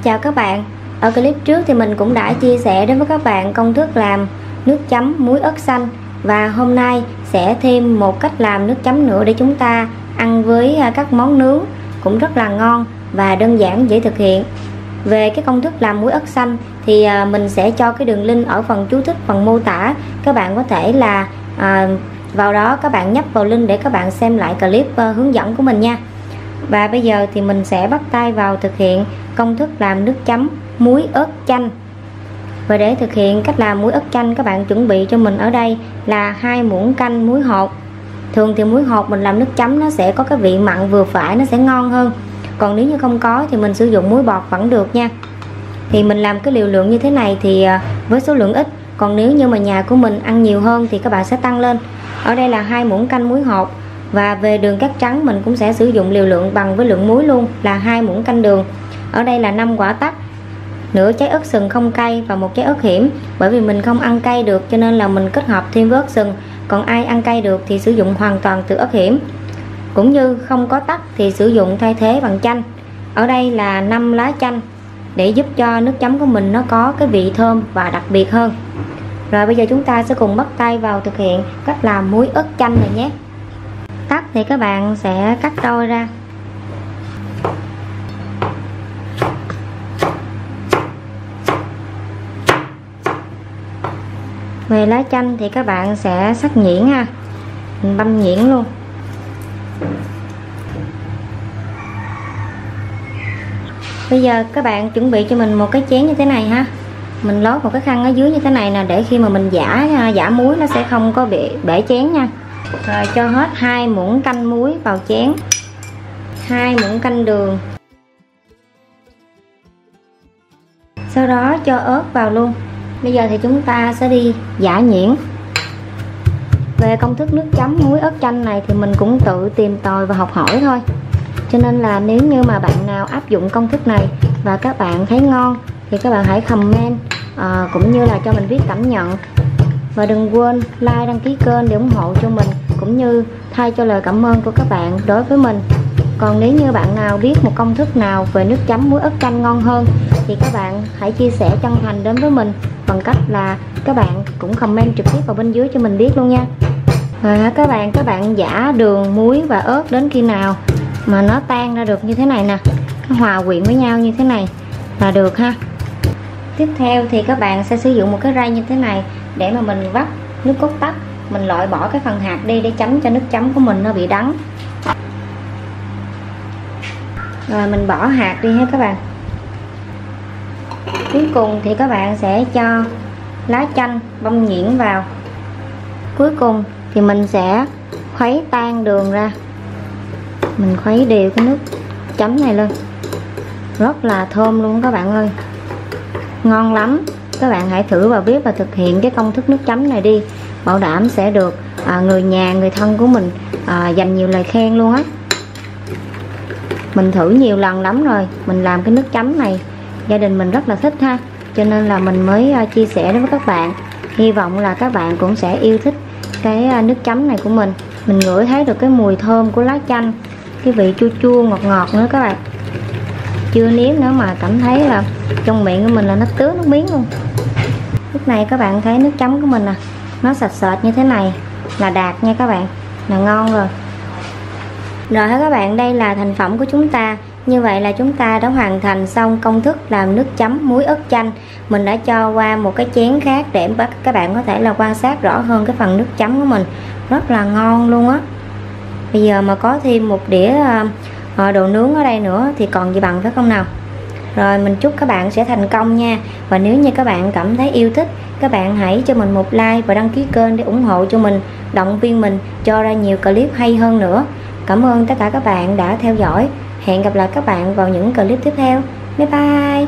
Chào các bạn. Ở clip trước thì mình cũng đã chia sẻ đến với các bạn công thức làm nước chấm muối ớt xanh, và hôm nay sẽ thêm một cách làm nước chấm nữa để chúng ta ăn với các món nướng cũng rất là ngon và đơn giản dễ thực hiện. Về cái công thức làm muối ớt xanh thì mình sẽ cho cái đường link ở phần chú thích, phần mô tả. Các bạn có thể là vào đó các bạn nhấp vào link để các bạn xem lại clip hướng dẫn của mình nha. Và bây giờ thì mình sẽ bắt tay vào thực hiện công thức làm nước chấm muối ớt chanh. Và để thực hiện cách làm muối ớt chanh, các bạn chuẩn bị cho mình ở đây là 2 muỗng canh muối hột. Thường thì muối hột mình làm nước chấm nó sẽ có cái vị mặn vừa phải, nó sẽ ngon hơn. Còn nếu như không có thì mình sử dụng muối bọt vẫn được nha. Thì mình làm cái liều lượng như thế này thì với số lượng ít, còn nếu như mà nhà của mình ăn nhiều hơn thì các bạn sẽ tăng lên. Ở đây là 2 muỗng canh muối hột. Và về đường cát trắng mình cũng sẽ sử dụng liều lượng bằng với lượng muối luôn, là 2 muỗng canh đường. Ở đây là 5 quả tắc, nửa trái ớt sừng không cay và một trái ớt hiểm. Bởi vì mình không ăn cay được cho nên là mình kết hợp thêm với ớt sừng. Còn ai ăn cay được thì sử dụng hoàn toàn từ ớt hiểm. Cũng như không có tắc thì sử dụng thay thế bằng chanh. Ở đây là 5 lá chanh để giúp cho nước chấm của mình nó có cái vị thơm và đặc biệt hơn. Rồi bây giờ chúng ta sẽ cùng bắt tay vào thực hiện cách làm muối ớt chanh này nhé. Tắc thì các bạn sẽ cắt đôi ra. Về lá chanh thì các bạn sẽ sắc nhuyễn ha, mình băm nhuyễn luôn. Bây giờ các bạn chuẩn bị cho mình một cái chén như thế này ha. Mình lót một cái khăn ở dưới như thế này nè, để khi mà mình giã muối nó sẽ không có bị bể chén nha. Rồi cho hết 2 muỗng canh muối vào chén, 2 muỗng canh đường. Sau đó cho ớt vào luôn. Bây giờ thì chúng ta sẽ đi giã nhuyễn. Về công thức nước chấm muối ớt chanh này thì mình cũng tự tìm tòi và học hỏi thôi. Cho nên là nếu như mà bạn nào áp dụng công thức này và các bạn thấy ngon thì các bạn hãy comment cũng như là cho mình biết cảm nhận. Và đừng quên like, đăng ký kênh để ủng hộ cho mình, cũng như thay cho lời cảm ơn của các bạn đối với mình. Còn nếu như bạn nào biết một công thức nào về nước chấm muối ớt chanh ngon hơn thì các bạn hãy chia sẻ chân thành đến với mình bằng cách là các bạn cũng comment trực tiếp vào bên dưới cho mình biết luôn nha. Và các bạn giã đường, muối và ớt đến khi nào mà nó tan ra được như thế này nè, nó hòa quyện với nhau như thế này là được ha. Tiếp theo thì các bạn sẽ sử dụng một cái rây như thế này để mà mình vắt nước cốt tắc. Mình loại bỏ cái phần hạt đi để tránh cho nước chấm của mình nó bị đắng. Rồi mình bỏ hạt đi ha các bạn. Cuối cùng thì các bạn sẽ cho lá chanh băm nhuyễn vào. Cuối cùng thì mình sẽ khuấy tan đường ra. Mình khuấy đều cái nước chấm này lên, rất là thơm luôn các bạn ơi, ngon lắm. Các bạn hãy thử vào bếp và thực hiện cái công thức nước chấm này đi, bảo đảm sẽ được người nhà, người thân của mình dành nhiều lời khen luôn á. Mình thử nhiều lần lắm rồi, mình làm cái nước chấm này gia đình mình rất là thích ha, cho nên là mình mới chia sẻ đến với các bạn. Hy vọng là các bạn cũng sẽ yêu thích cái nước chấm này của mình. Mình ngửi thấy được cái mùi thơm của lá chanh, cái vị chua chua ngọt ngọt nữa các bạn. Chưa nếm nữa mà cảm thấy là trong miệng của mình là nó tứa nước miếng luôn. Lúc này các bạn thấy nước chấm của mình nè, nó sệt sệt như thế này là đạt nha các bạn, là ngon rồi. Rồi các bạn, đây là thành phẩm của chúng ta. Như vậy là chúng ta đã hoàn thành xong công thức làm nước chấm muối ớt chanh. Mình đã cho qua một cái chén khác để các bạn có thể là quan sát rõ hơn cái phần nước chấm của mình, rất là ngon luôn á. Bây giờ mà có thêm một đĩa đồ nướng ở đây nữa thì còn gì bằng, phải không nào? Rồi mình chúc các bạn sẽ thành công nha. Và nếu như các bạn cảm thấy yêu thích, các bạn hãy cho mình một like và đăng ký kênh để ủng hộ cho mình, động viên mình cho ra nhiều clip hay hơn nữa. Cảm ơn tất cả các bạn đã theo dõi. Hẹn gặp lại các bạn vào những clip tiếp theo. Bye bye.